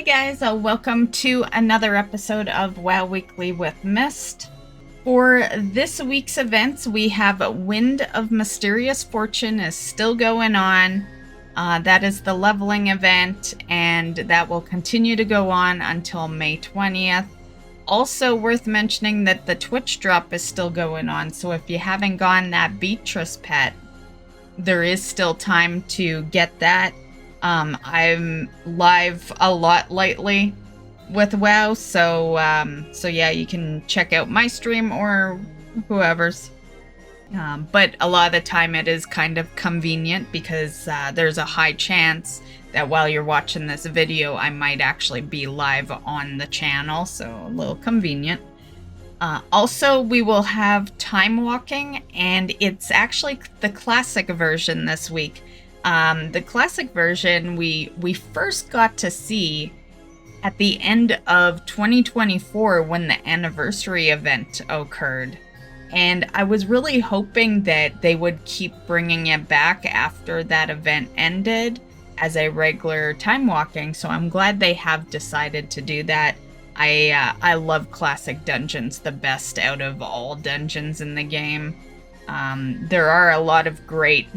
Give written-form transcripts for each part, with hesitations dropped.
Hey guys, welcome to another episode of WoW Weekly with Myst. For this week's events, we have Wind of Mysterious Fortune is still going on. That is the leveling event, and that will continue to go on until May 20th. Also worth mentioning that the Twitch drop is still going on, so if you haven't gotten that Beatrice pet, there is still time to get that. I'm live a lot lately with WoW, so yeah, you can check out my stream or whoever's. But a lot of the time it is kind of convenient because there's a high chance that while you're watching this video, I might actually be live on the channel, so a little convenient. Also, we will have Timewalking, and it's actually the classic version this week. The classic version we first got to see at the end of 2024 when the anniversary event occurred. And I was really hoping that they would keep bringing it back after that event ended as a regular time walking. So I'm glad they have decided to do that. I love classic dungeons the best out of all dungeons in the game. There are a lot of great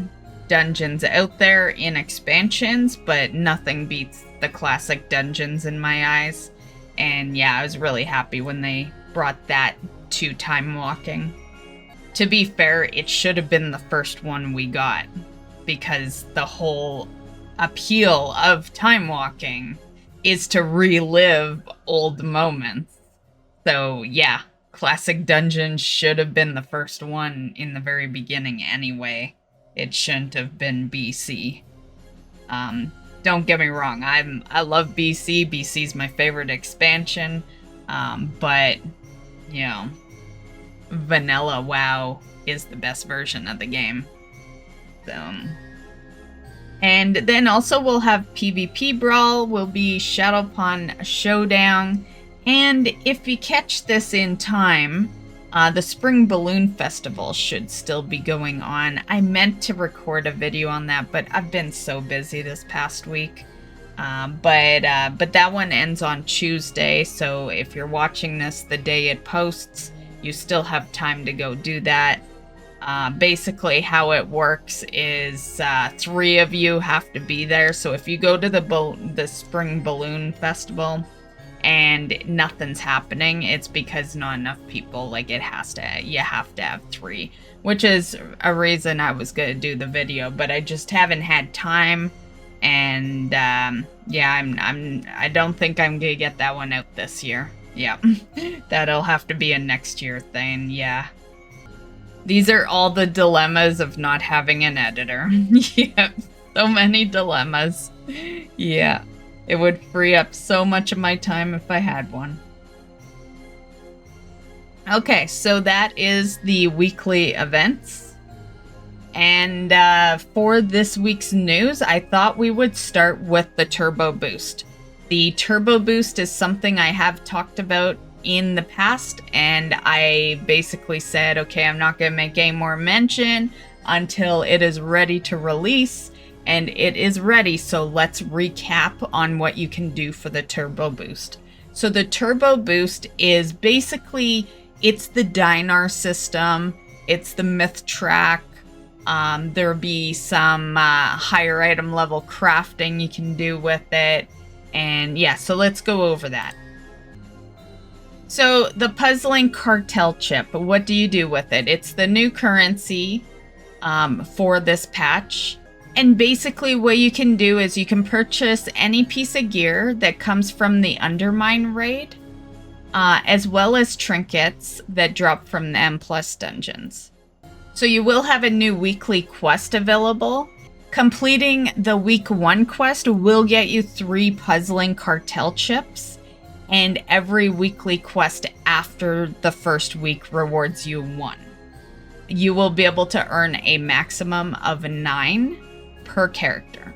dungeons out there in expansions, but nothing beats the classic dungeons in my eyes. And yeah, I was really happy when they brought that to time walking. To be fair, it should have been the first one we got, because the whole appeal of time walking is to relive old moments. So yeah, classic dungeons should have been the first one in the very beginning anyway. It shouldn't have been BC. Don't get me wrong, I love BC. BC's my favorite expansion. But, you know, vanilla WoW is the best version of the game. So, and then also we'll have PvP Brawl, will be Shadowpawn Showdown. And if you catch this in time, the Spring Balloon Festival should still be going on. I meant to record a video on that, but I've been so busy this past week. But that one ends on Tuesday, so if you're watching this the day it posts, you still have time to go do that. Basically how it works is 3 of you have to be there. So if you go to the Spring Balloon Festival and nothing's happening, it's because not enough people. Like, you have to have 3, which is a reason I was gonna do the video, but I just haven't had time. And yeah, I don't think I'm gonna get that one out this year. Yeah, that'll have to be a next year thing. Yeah, these are all the dilemmas of not having an editor. Yeah, so many dilemmas. Yeah. It would free up so much of my time if I had one. Okay, so that is the weekly events. And for this week's news, I thought we would start with the Turbo Boost. The Turbo Boost is something I have talked about in the past, and I basically said, okay, I'm not going to make any more mention until it is ready to release. And it is ready, so let's recap on what you can do for the Turbo Boost. So the Turbo Boost is basically, it's the Dinar system, it's the myth track. There'll be some higher item level crafting you can do with it. And yeah, so let's go over that. So the Puzzling Cartel Chip, what do you do with it? It's the new currency for this patch. And basically what you can do is you can purchase any piece of gear that comes from the Undermine raid, as well as trinkets that drop from the M+ dungeons. So you will have a new weekly quest available. Completing the week 1 quest will get you 3 Puzzling Cartel Chips, and every weekly quest after the first week rewards you 1. You will be able to earn a maximum of 9 per character.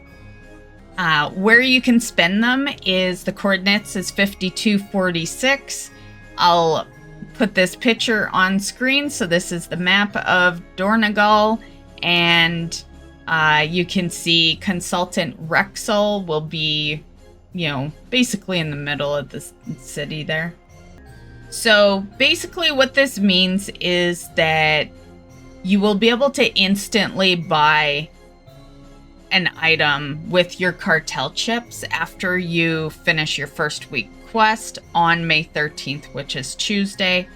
Where you can spend them is, the coordinates is 5246. I'll put this picture on screen. So this is the map of Dornegal, and you can see Consultant Rexel will be basically in the middle of the city there. So basically what this means is that you will be able to instantly buy an item with your cartel chips after you finish your first week quest on May 13th, which is Tuesday.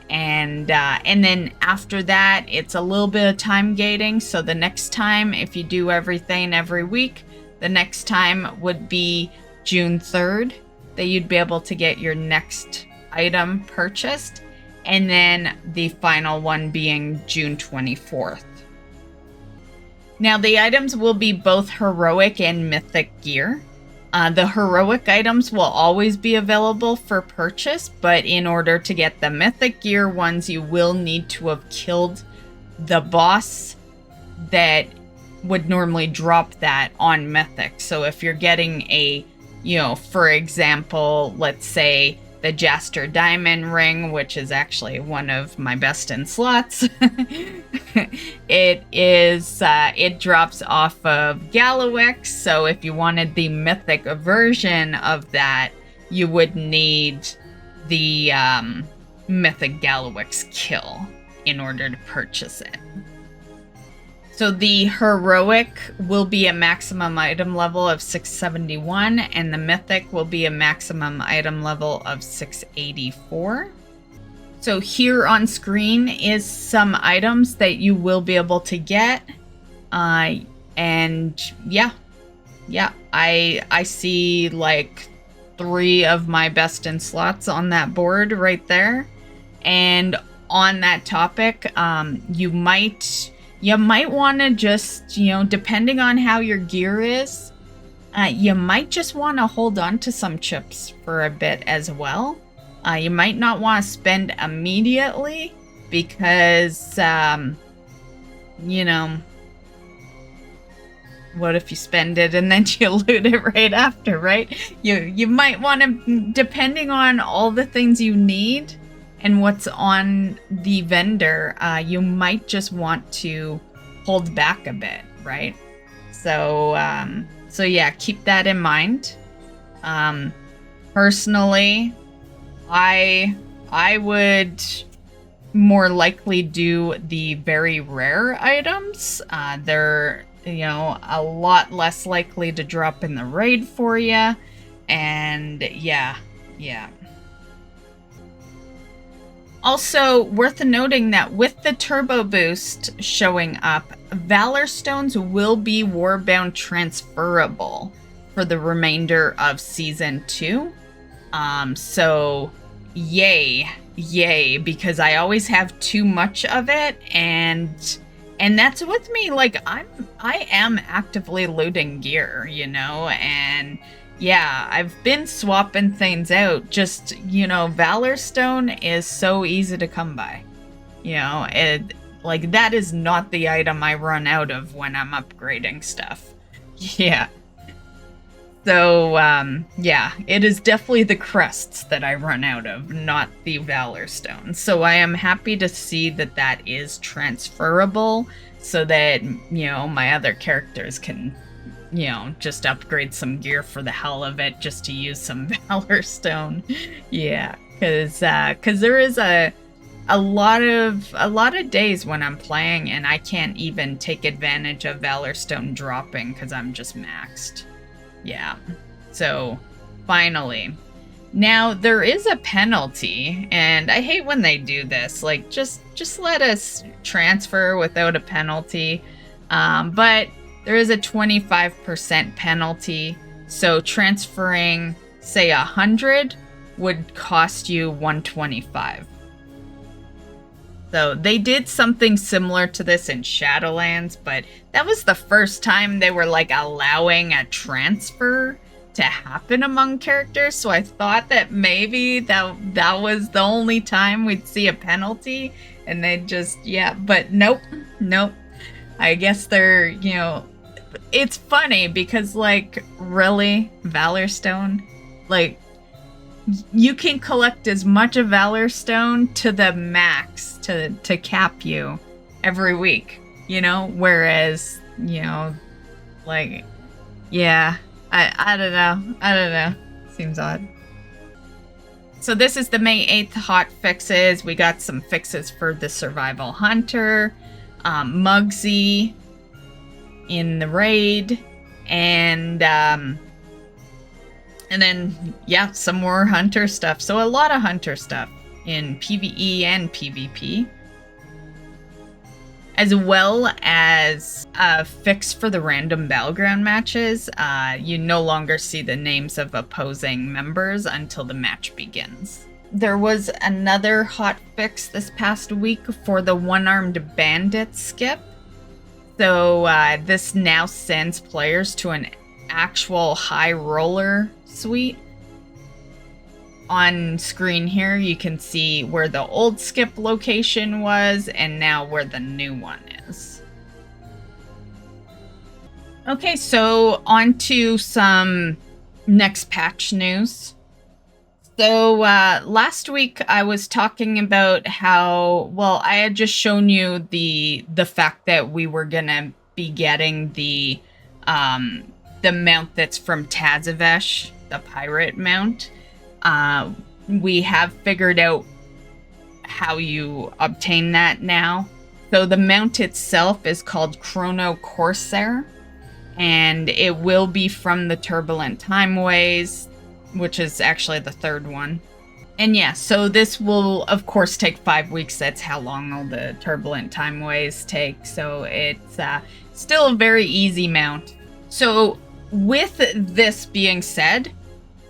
And then after that, it's a little bit of time gating. So the next time, if you do everything every week, the next time would be June 3rd that you'd be able to get your next item purchased. And then the final one being June 24th. Now, the items will be both heroic and mythic gear. The heroic items will always be available for purchase, but in order to get the mythic gear ones, you will need to have killed the boss that would normally drop that on mythic. So if you're getting a, for example, let's say the Jaster Diamond Ring, which is actually one of my best in slots. It drops off of Galawix, so if you wanted the mythic version of that, you would need the mythic Galawix kill in order to purchase it. So the heroic will be a maximum item level of 671, and the mythic will be a maximum item level of 684. So here on screen is some items that you will be able to get. And yeah, I see like 3 of my best in slots on that board right there. And on that topic, you might want to just, depending on how your gear is, you might just want to hold on to some chips for a bit as well. You might not want to spend immediately because, what if you spend it and then you loot it right after, right? You might want to, depending on all the things you need and what's on the vendor, you might just want to hold back a bit, right? So yeah, keep that in mind. Personally, I would more likely do the very rare items. They're, a lot less likely to drop in the raid for you. And yeah. Also, worth noting that with the turbo boost showing up, Valorstones will be Warbound transferable for the remainder of Season 2. So, yay, because I always have too much of it, and that's with me. Like, I am actively looting gear, and yeah, I've been swapping things out. Just, Valorstone is so easy to come by. That is not the item I run out of when I'm upgrading stuff. Yeah. So, yeah, it is definitely the crests that I run out of, not the Valorstone. So I am happy to see that is transferable so that, my other characters can, just upgrade some gear for the hell of it, just to use some Valorstone. Yeah, because there is a lot of days when I'm playing and I can't even take advantage of Valorstone dropping because I'm just maxed. Yeah. So finally, now there is a penalty, and I hate when they do this. Like, just let us transfer without a penalty. But there is a 25% penalty. So transferring, say, 100 would cost you 125. So they did something similar to this in Shadowlands, but that was the first time they were like allowing a transfer to happen among characters. So I thought that maybe that was the only time we'd see a penalty, and they just, yeah, but nope. I guess they're, it's funny because, like, really, Valorstone, like, you can collect as much of Valorstone to the max to cap you every week, whereas, like, yeah, I don't know. I don't know. Seems odd. So this is the May 8th hotfixes. We got some fixes for the Survival Hunter, Mugsy in the raid, and then, yeah, some more Hunter stuff. So a lot of Hunter stuff in PvE and PvP. As well as a fix for the random battleground matches. You no longer see the names of opposing members until the match begins. There was another hotfix this past week for the one-armed bandit skip. So this now sends players to an actual high roller suite. On screen here, you can see where the old skip location was and now where the new one is. Okay, so on to some next patch news. So last week I was talking about how, well, I had just shown you the fact that we were gonna be getting the mount that's from Tazavesh, the pirate mount. We have figured out how you obtain that now. So the mount itself is called Chrono Corsair, and it will be from the Turbulent Timeways, which is actually the third one. And yeah, so this will of course take 5 weeks. That's how long all the Turbulent Timeways take. So it's still a very easy mount. So with this being said,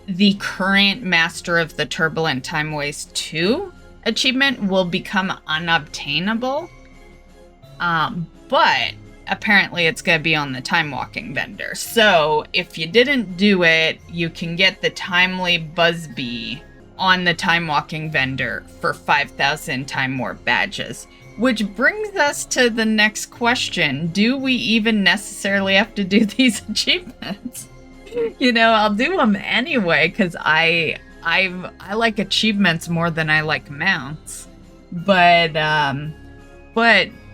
the current Master of the Turbulent Timeways 2 achievement will become unobtainable. But apparently it's going to be on the Timewalking vendor. So if you didn't do it, you can get the Timely Buzzbee on the Timewalking vendor for 5,000 Time Warp badges. Which brings us to the next question. Do we even necessarily have to do these achievements? You know, I'll do them anyway because I like achievements more than I like mounts. But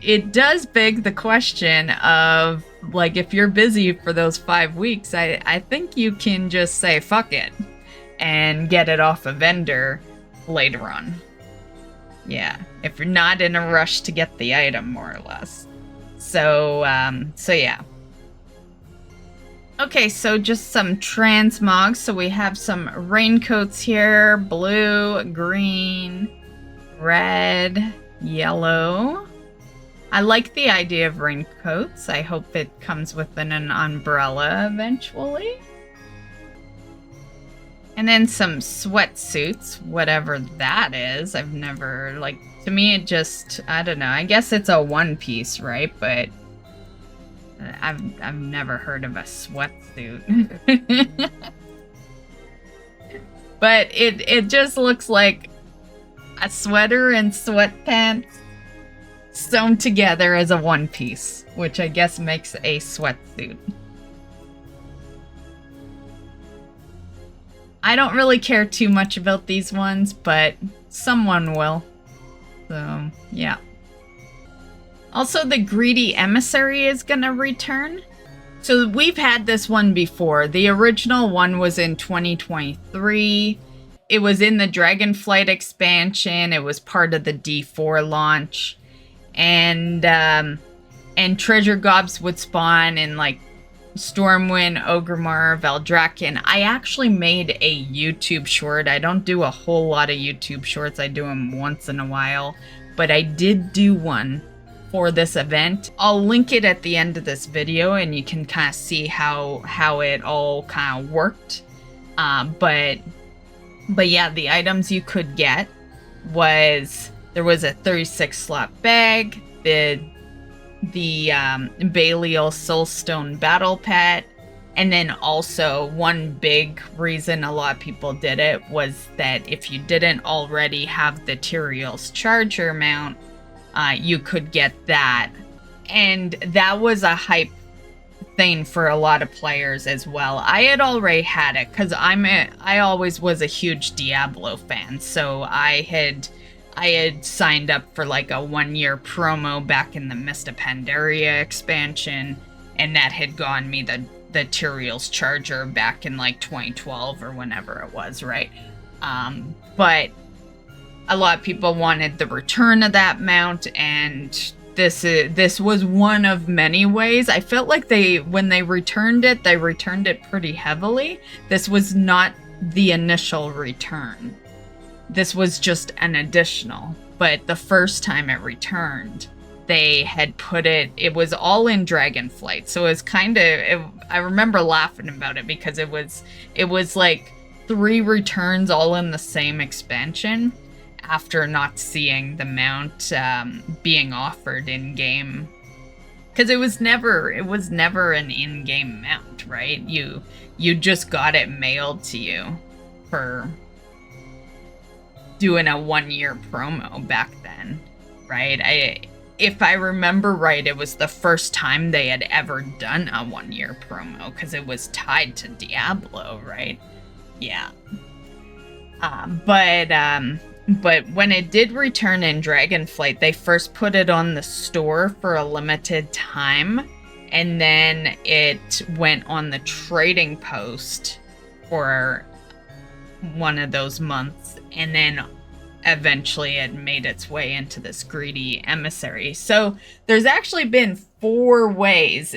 it does beg the question of, like, if you're busy for those 5 weeks, I think you can just say fuck it and get it off a vendor later on. Yeah, if you're not in a rush to get the item, more or less. So yeah. Okay, so just some transmogs. So we have some raincoats here, blue, green, red, yellow. I like the idea of raincoats. I hope it comes with an umbrella eventually. And then some sweatsuits, whatever that is. I've never, like, to me it just, I don't know. I guess it's a one piece, right? But I've never heard of a sweatsuit. But it just looks like a sweater and sweatpants sewn together as a one piece, which I guess makes a sweatsuit. I don't really care too much about these ones, but someone will. So, yeah. Also, the Greedy Emissary is gonna return. So we've had this one before. The original one was in 2023. It was in the Dragonflight expansion. It was part of the D4 launch. And treasure gobs would spawn in, like, Stormwind, Ogrimmar, Valdrakken. I actually made a YouTube short. I don't do a whole lot of YouTube shorts. I do them once in a while. But I did do one for this event. I'll link it at the end of this video and you can kind of see how it all kind of worked. But yeah, the items you could get was, there was a 36 slot bag, the Belial Soulstone Battle Pet, and then also one big reason a lot of people did it was that if you didn't already have the Tyrael's Charger mount, you could get that. And that was a hype thing for a lot of players as well. I had already had it because I always was a huge Diablo fan, so I had signed up for like a 1-year promo back in the Myst of Pandaria expansion, and that had gotten me the the Tyrael's Charger back in like 2012 or whenever it was, right? But a lot of people wanted the return of that mount, and this was one of many ways. I felt like when they returned it pretty heavily. This was not the initial return. This was just an additional. But the first time it returned, they had put it was all in Dragonflight. So it was kind of, I remember laughing about it because it was like 3 returns all in the same expansion after not seeing the mount being offered in game, because it was never an in-game mount, right? You just got it mailed to you for doing a 1-year promo back then, right? If I remember right, it was the first time they had ever done a 1-year promo, because it was tied to Diablo, right? Yeah. But when it did return in Dragonflight, they first put it on the store for a limited time, and then it went on the trading post for one of those months, and then eventually it made its way into this greedy Emissary. So there's actually been 4 ways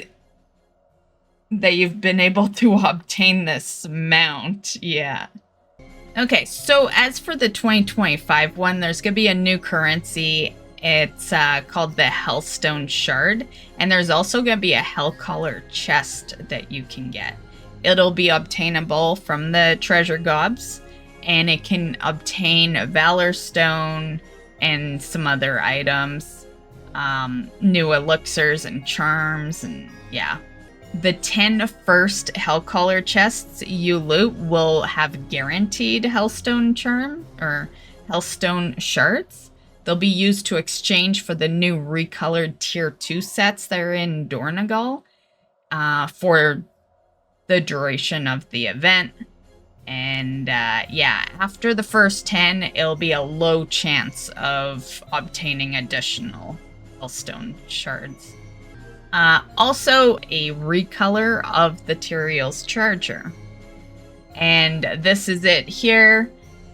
that you've been able to obtain this mount. Yeah. Okay, so as for the 2025 one, there's going to be a new currency. It's called the Hellstone Shard, and there's also going to be a Hellcaller chest that you can get. It'll be obtainable from the treasure gobs, and it can obtain Valorstone and some other items, new elixirs and charms, and yeah. The 10 first Hellcaller chests you loot will have guaranteed Hellstone charm or Hellstone shards. They'll be used to exchange for the new recolored tier 2 sets that are in Dornegal for the duration of the event. And yeah, after the first 10, it'll be a low chance of obtaining additional Hellstone shards. Also a recolor of the Tyrael's Charger. And this is it here.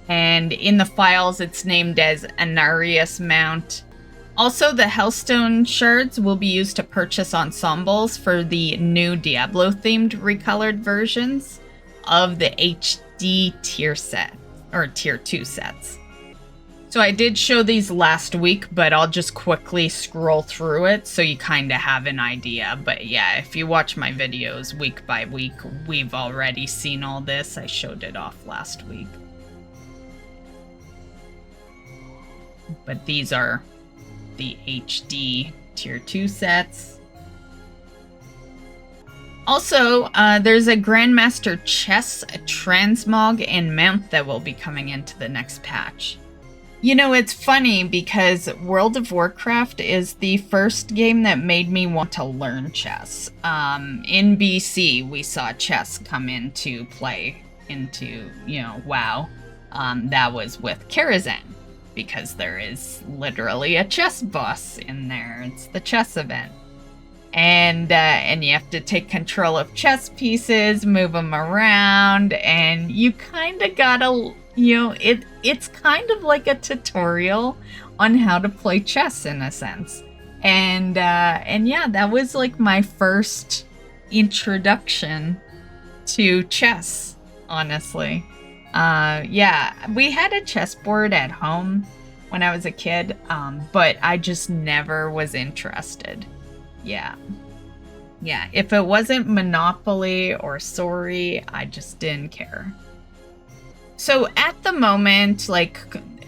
And in the files, it's named as Anarius Mount. Also, the Hellstone shards will be used to purchase ensembles for the new Diablo-themed recolored versions of the HD tier set, or tier 2 sets. So I did show these last week, but I'll just quickly scroll through it so you kind of have an idea. But yeah, if you watch my videos week by week, we've already seen all this. I showed it off last week. But these are the HD tier 2 sets. Also, there's a Grandmaster chess, a Transmog, and mount that will be coming into the next patch. You know, it's funny because World of Warcraft is the first game that made me want to learn chess. In BC, we saw chess come into play into, you know, WoW. That was with Karazhan, because there is literally a chess boss in there. It's the chess event. And you have to take control of chess pieces, move them around, and you kind of gotta, you know, it's kind of like a tutorial on how to play chess in a sense. And yeah, that was like my first introduction to chess, honestly. Yeah, we had a chessboard at home when I was a kid, but I just never was interested. Yeah. Yeah, if it wasn't Monopoly or Sorry, I just didn't care. So at the moment, like,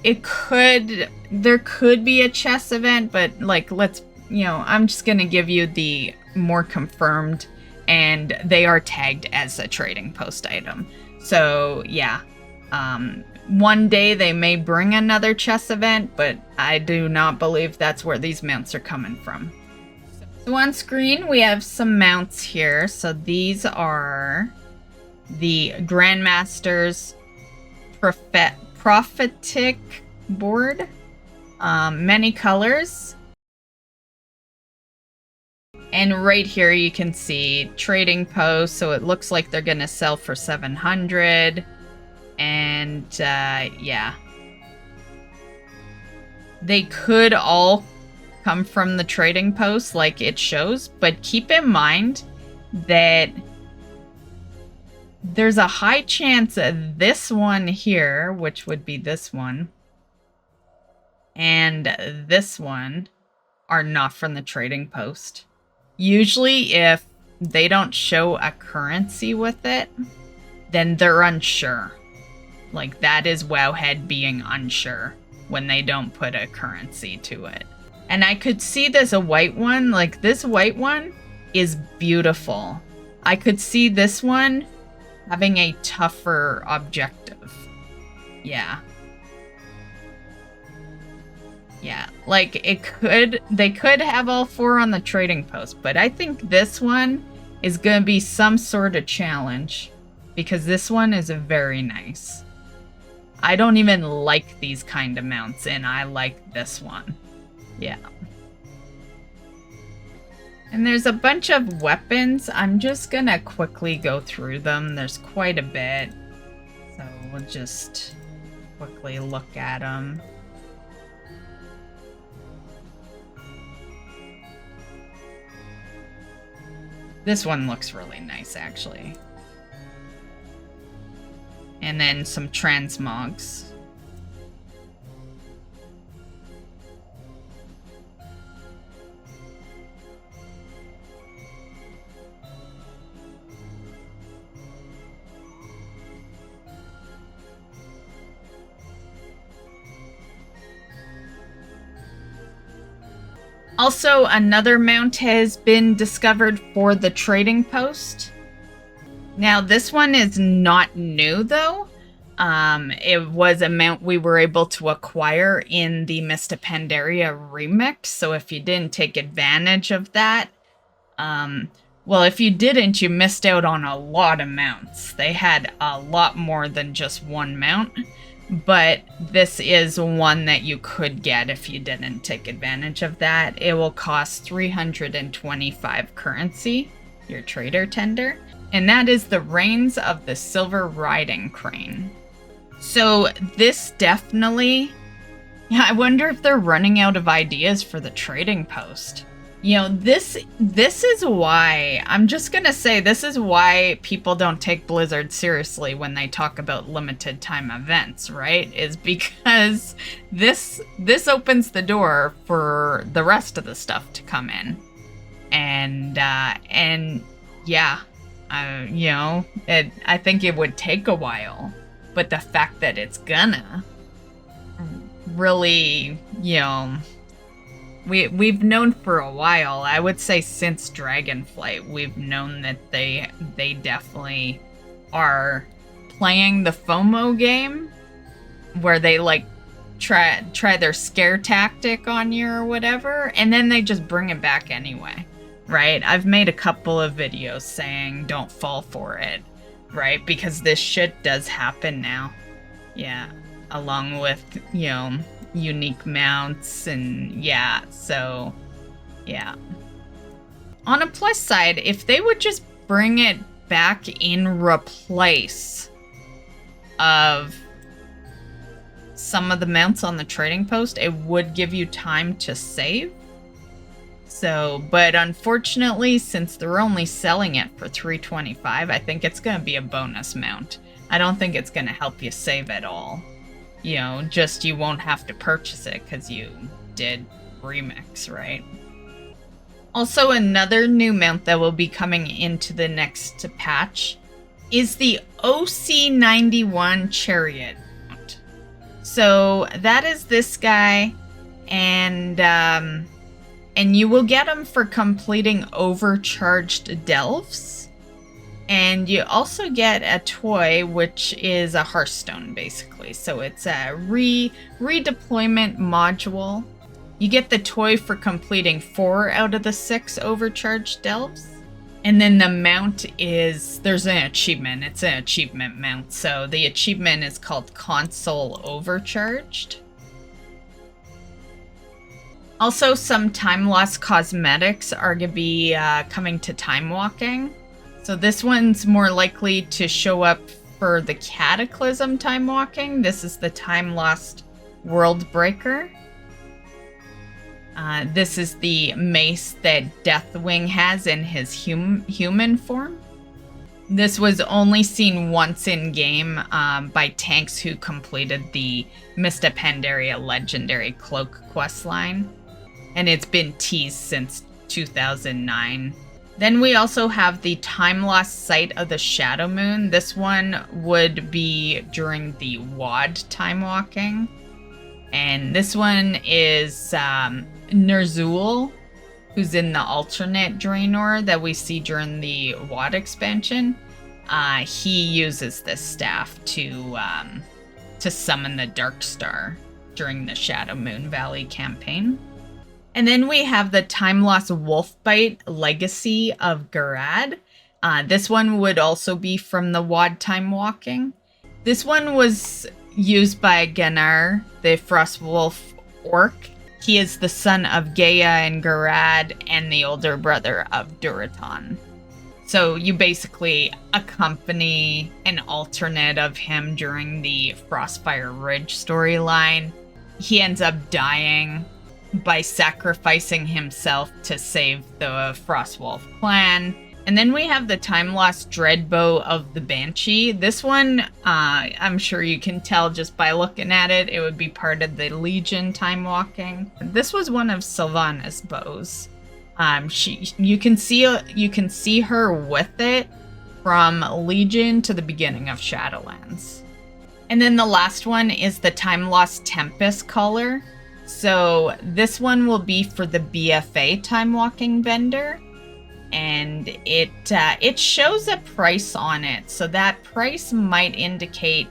there could be a chess event, but like, I'm just gonna give you the more confirmed, and they are tagged as a trading post item. So yeah, one day they may bring another chess event, but I do not believe that's where these mounts are coming from. So on screen, we have some mounts here. So these are the Grandmaster's Prophetic board, many colors, And right here you can see trading posts, so it looks like they're gonna sell for 700. And yeah. They could all come from the trading post like it shows, but keep in mind that there's a high chance that this one here, which would be this one, and this one are not from the trading post. Usually if they don't show a currency with it, then they're unsure. Like, that is Wowhead being unsure when they don't put a currency to it. And I could see this a white one, like this white one is beautiful. I could see this one having a tougher objective. Yeah. Yeah, like they could have all 4 on the trading post, but I think this one is gonna be some sort of challenge because this one is very nice. I don't even like these kind of mounts, and I like this one. Yeah. And there's a bunch of weapons. I'm just gonna quickly go through them. There's quite a bit. So we'll just quickly look at them. This one looks really nice, actually. And then some Transmogs. Also, another mount has been discovered for the trading post. Now, this one is not new, though. It was a mount we were able to acquire in the Myst Pandaria remix, so if you didn't take advantage of that, well, if you didn't, you missed out on a lot of mounts. They had a lot more than just one mount. But this is one that you could get if you didn't take advantage of that. It will cost 325 currency, your trader tender. And that is the Reins of the Silver Riding Crane. So this definitely... Yeah, I wonder if they're running out of ideas for the trading post. You know, this is why, I'm just gonna say, this is why people don't take Blizzard seriously when they talk about limited time events, right? Is because this opens the door for the rest of the stuff to come in. And yeah, you know, I think it would take a while, but the fact that it's gonna really, you know, We've known for a while, I would say since Dragonflight, we've known that they definitely are playing the FOMO game where they like try their scare tactic on you or whatever, and then they just bring it back anyway, right? I've made a couple of videos saying don't fall for it, right? Because this shit does happen now. Yeah, along with, you know, unique mounts, and yeah, so yeah. On a plus side, if they would just bring it back in replace of some of the mounts on the trading post, it would give you time to save. So, but unfortunately, since they're only selling it for 325, I think it's going to be a bonus mount. I don't think it's going to help you save at all. You know, just you won't have to purchase it because you did remix, right? Also, another new mount that will be coming into the next patch is the OC91 Chariot mount. So that is this guy, and you will get him for completing overcharged delves. And you also get a toy, which is a Hearthstone, basically. So it's a redeployment module. You get the toy for completing 4 out of the 6 overcharged delves. And then the mount is, there's an achievement. It's an achievement mount. So the achievement is called Console Overcharged. Also, some time loss cosmetics are going to be coming to Timewalking. So this one's more likely to show up for the Cataclysm Timewalking. This is the Time Lost World Breaker. This is the mace that Deathwing has in his human form. This was only seen once in-game by tanks who completed the Myst Pandaria Legendary Cloak questline, and it's been teased since 2009. Then we also have the Time Lost Sight of the Shadow Moon. This one would be during the WoD Timewalking. And this one is Ner'zhul, who's in the alternate Draenor that we see during the WoD expansion. He uses this staff to summon the Dark Star during the Shadow Moon Valley campaign. And then we have the Time Lost Wolfbite Legacy of Garad. This one would also be from the WoD Timewalking. This one was used by Ganar, the Frostwolf Orc. He is the son of Gaia and Garad and the older brother of Duraton. So you basically accompany an alternate of him during the Frostfire Ridge storyline. He ends up dying by sacrificing himself to save the Frostwolf clan. And then we have the Time Lost Dreadbow of the Banshee. This one, I'm sure you can tell just by looking at it, it would be part of the Legion Timewalking. This was one of Sylvanas' bows. You can see her with it from Legion to the beginning of Shadowlands. And then the last one is the Time Lost Tempest color. So this one will be for the BFA Timewalking vendor. And it shows a price on it, so that price might indicate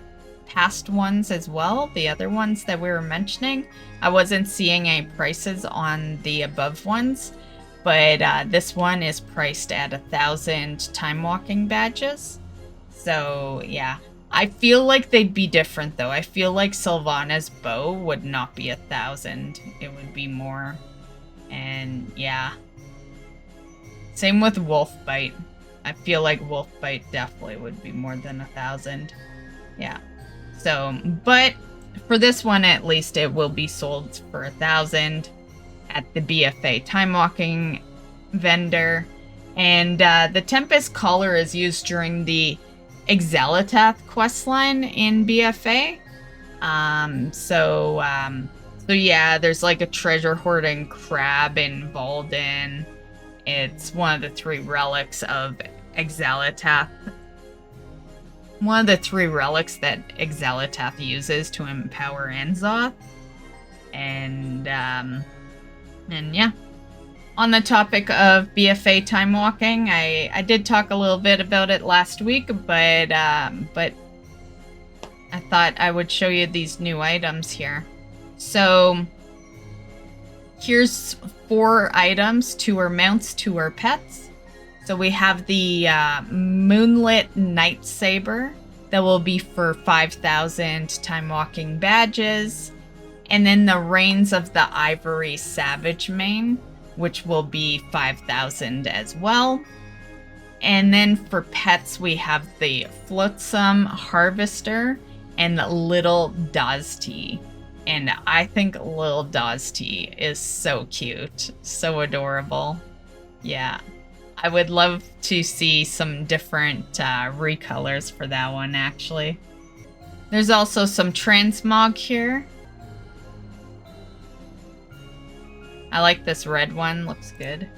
past ones as well, the other ones that we were mentioning. I wasn't seeing any prices on the above ones, but this one is priced at 1,000 Timewalking badges. So yeah, I feel like they'd be different though. I feel like Sylvanas' bow would not be 1,000, it would be more. And yeah. Same with Wolfbite. I feel like Wolfbite definitely would be more than 1,000. Yeah. So, but for this one at least, it will be sold for 1,000 at the BFA Timewalking vendor. And the Tempest collar is used during the Exalitath questline in BFA. So yeah, there's like a treasure hoarding crab in Valden. It's one of the 3 relics of Exalitath. One of the 3 relics that Exalitath uses to empower Anzoth. And yeah. On the topic of BFA Timewalking, I did talk a little bit about it last week, but I thought I would show you these new items here. So here's 4 items, 2 are mounts, 2 are pets. So we have the Moonlit Night Saber that will be for 5,000 Timewalking badges. And then the Reigns of the Ivory Savage Mane, which will be 5,000 as well. And then for pets, we have the Flotsam Harvester and Little Dazti. And I think Little Dazti is so cute, so adorable. Yeah, I would love to see some different recolors for that one, actually. There's also some Transmog here. I like this red one, looks good.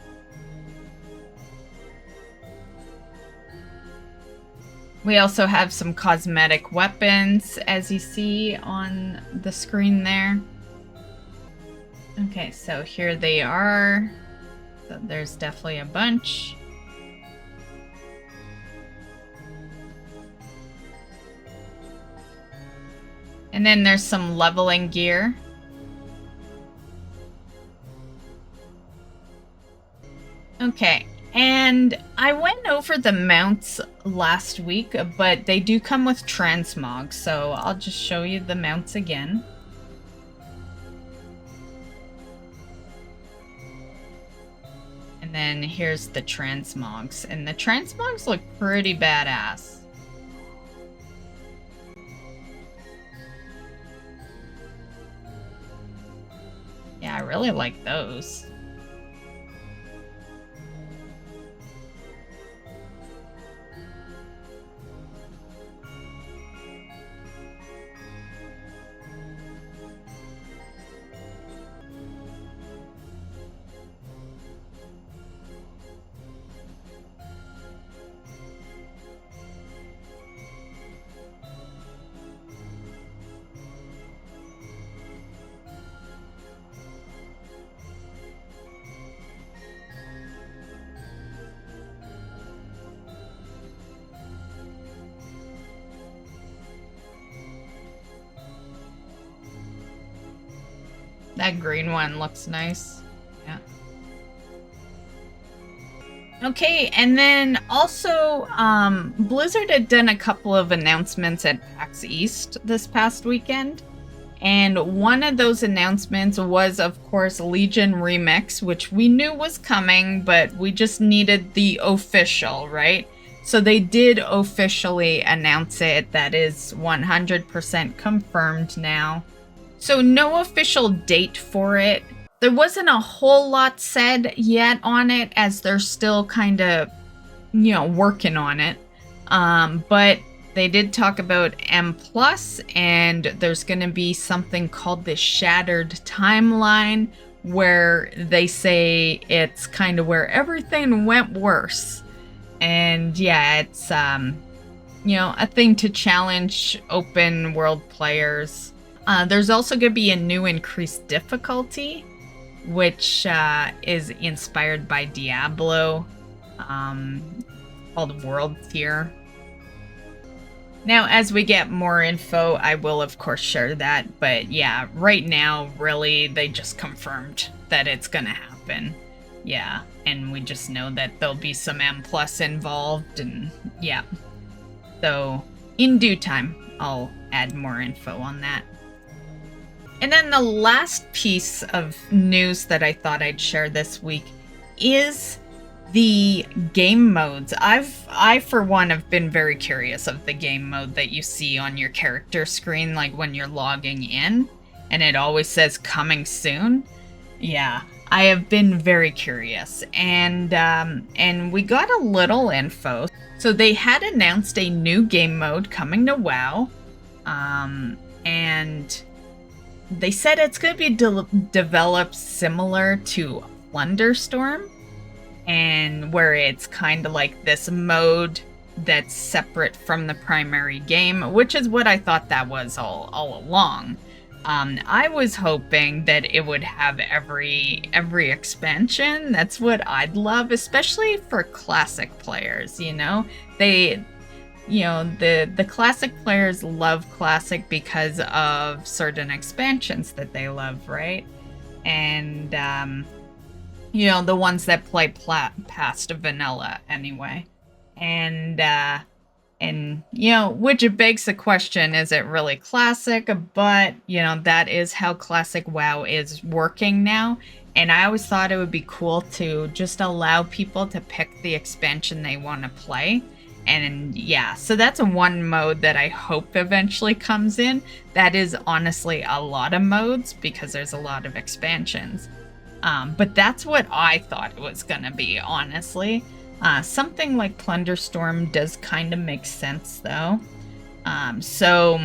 We also have some cosmetic weapons, as you see on the screen there. Okay, so here they are. So there's definitely a bunch. And then there's some leveling gear. Okay. And I went over the mounts last week, but they do come with Transmogs, so I'll just show you the mounts again. then here's the Transmogs. And the Transmogs look pretty badass. Yeah, I really like those. That green one looks nice. Yeah. Okay, and then also, Blizzard had done a couple of announcements at PAX East this past weekend. And one of those announcements was, of course, Legion Remix, which we knew was coming, but we just needed the official, right? So they did officially announce it. That is 100% confirmed now. So no official date for it. There wasn't a whole lot said yet on it, as they're still kind of, you know, working on it. But they did talk about M+, and there's going to be something called the Shattered Timeline, where they say it's kind of where everything went worse. And yeah, it's, you know, a thing to challenge open world players. There's also going to be a new increased difficulty, which is inspired by Diablo, called World Tier. Now, as we get more info, I will, of course, share that. But yeah, right now, really, they just confirmed that it's going to happen. Yeah, and we just know that there'll be some M+ involved, and yeah. So, in due time, I'll add more info on that. And then the last piece of news that I thought I'd share this week is the game modes. I for one have been very curious of the game mode that you see on your character screen, like when you're logging in, and it always says coming soon. Yeah, I have been very curious, and we got a little info. So they had announced a new game mode coming to WoW, and they said it's going to be developed similar to Thunderstorm, and where it's kind of like this mode that's separate from the primary game, which is what I thought that was all along. I was hoping that it would have every expansion. That's what I'd love, especially for classic players, you know? You know, the classic players love classic because of certain expansions that they love, right? And, you know, the ones that play past vanilla anyway. And, you know, which begs the question, is it really classic? But, you know, that is how classic WoW is working now. And I always thought it would be cool to just allow people to pick the expansion they want to play. And yeah, so that's one mode that I hope eventually comes in. That is honestly a lot of modes because there's a lot of expansions. But that's what I thought it was going to be, honestly. Something like Plunderstorm does kind of make sense, though. So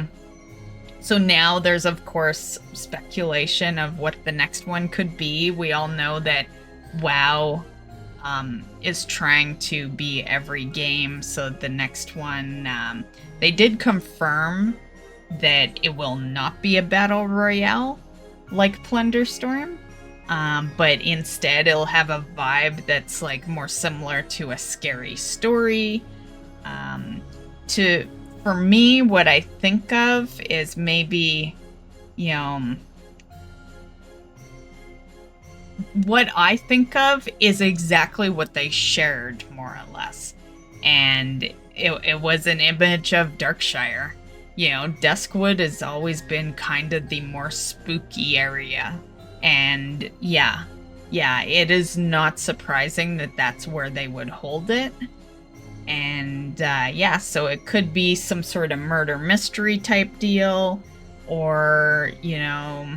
now there's, of course, speculation of what the next one could be. We all know that WoW is trying to be every game, so the next one, they did confirm that it will not be a battle royale like Plunderstorm, but instead it'll have a vibe that's like more similar to a scary story. For me, what I think of is maybe, you know, what I think of is exactly what they shared, more or less. And it was an image of Darkshire. You know, Duskwood has always been kind of the more spooky area. And yeah, yeah, it is not surprising that that's where they would hold it. And yeah, so it could be some sort of murder mystery type deal, or, you know,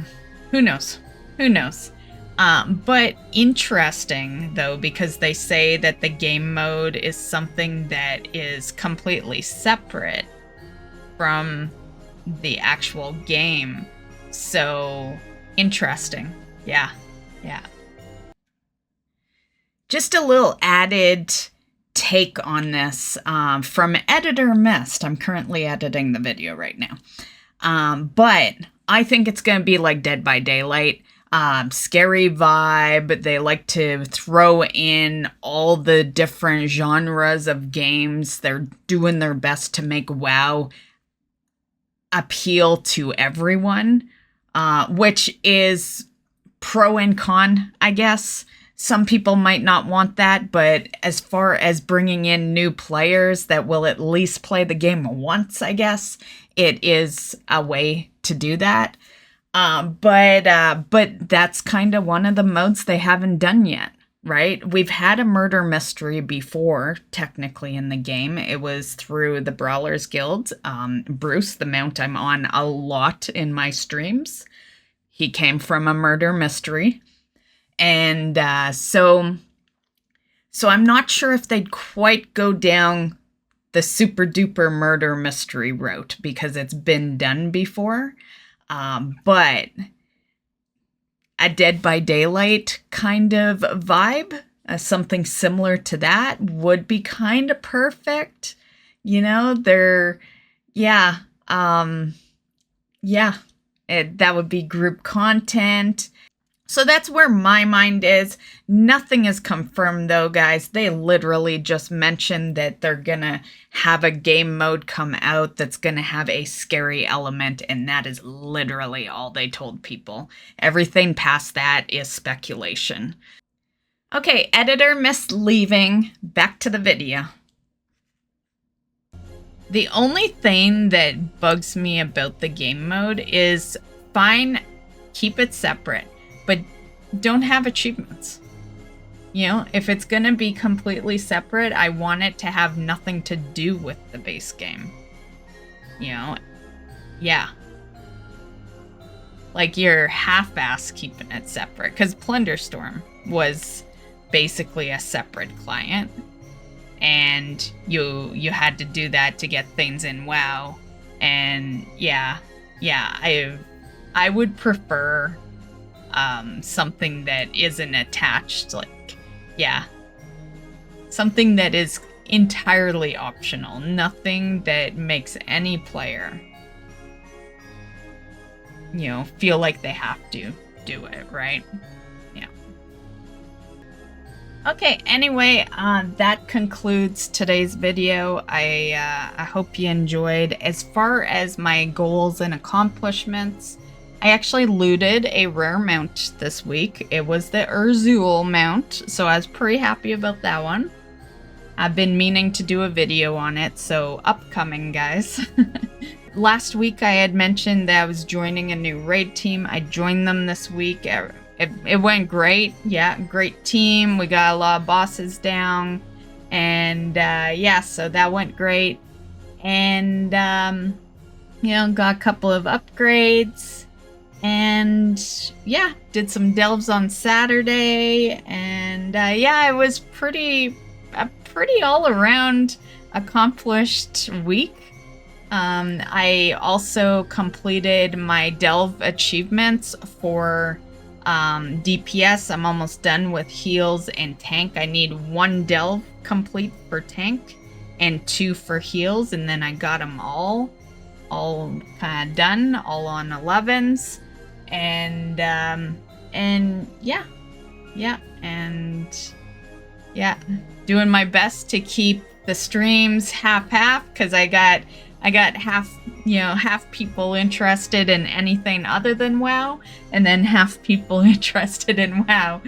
who knows? Who knows? But interesting, though, because they say that the game mode is something that is completely separate from the actual game. So, interesting. Yeah, yeah. Just a little added take on this from editor Myst. I'm currently editing the video right now. But I think it's going to be like Dead by Daylight. Scary vibe. They like to throw in all the different genres of games. They're doing their best to make WoW appeal to everyone, which is pro and con, I guess. Some people might not want that, but as far as bringing in new players that will at least play the game once, I guess, it is a way to do that. But that's kind of one of the modes they haven't done yet, right? We've had a murder mystery before, technically, in the game. It was through the Brawlers Guild. Bruce, the mount I'm on a lot in my streams, he came from a murder mystery. And so I'm not sure if they'd quite go down the super duper murder mystery route because it's been done before. But a Dead by Daylight kind of vibe, something similar to that would be kind of perfect. You know, that would be group content. So that's where my mind is. Nothing is confirmed though, guys. They literally just mentioned that they're gonna have a game mode come out that's gonna have a scary element, and that is literally all they told people. Everything past that is speculation. Okay, editor Myst leaving. Back to the video. The only thing that bugs me about the game mode is, fine, keep it separate, but don't have achievements. You know, if it's gonna be completely separate, I want it to have nothing to do with the base game. You know, yeah. Like, you're half-ass keeping it separate, because Plunderstorm was basically a separate client, and you had to do that to get things in WoW, and yeah, I would prefer something that isn't attached, like, yeah, something that is entirely optional, nothing that makes any player, you know, feel like they have to do it, right? Yeah. Okay, anyway, that concludes today's video. I hope you enjoyed. As far as my goals and accomplishments, I actually looted a rare mount this week. It was the Urzul mount, so I was pretty happy about that one. I've been meaning to do a video on it, so upcoming, guys. Last week I had mentioned that I was joining a new raid team. I joined them this week. It went great. Yeah, great team. We got a lot of bosses down. And yeah, so that went great. And, you know, got a couple of upgrades. And yeah, did some delves on Saturday. And yeah, it was a pretty all-around accomplished week. I also completed my delve achievements for DPS. I'm almost done with heals and tank. I need 1 delve complete for tank and 2 for heals, and then I got them all kind of done, all on 11s. And yeah, and yeah, doing my best to keep the streams half because I got half people interested in anything other than WoW, and then half people interested in WoW.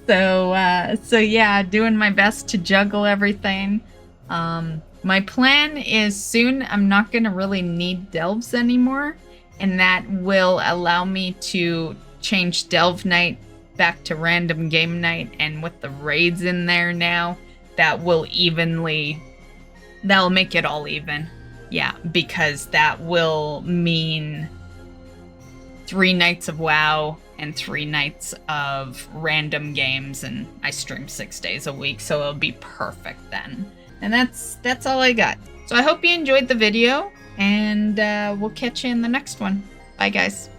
So yeah, doing my best to juggle everything. My plan is soon I'm not gonna really need delves anymore, and that will allow me to change delve night back to random game night, and with the raids in there now, that'll make it all even. Yeah, because that will mean 3 nights of WoW and 3 nights of random games, and I stream 6 days a week, so it'll be perfect then. And that's all I got. So I hope you enjoyed the video, and we'll catch you in the next one. Bye, guys.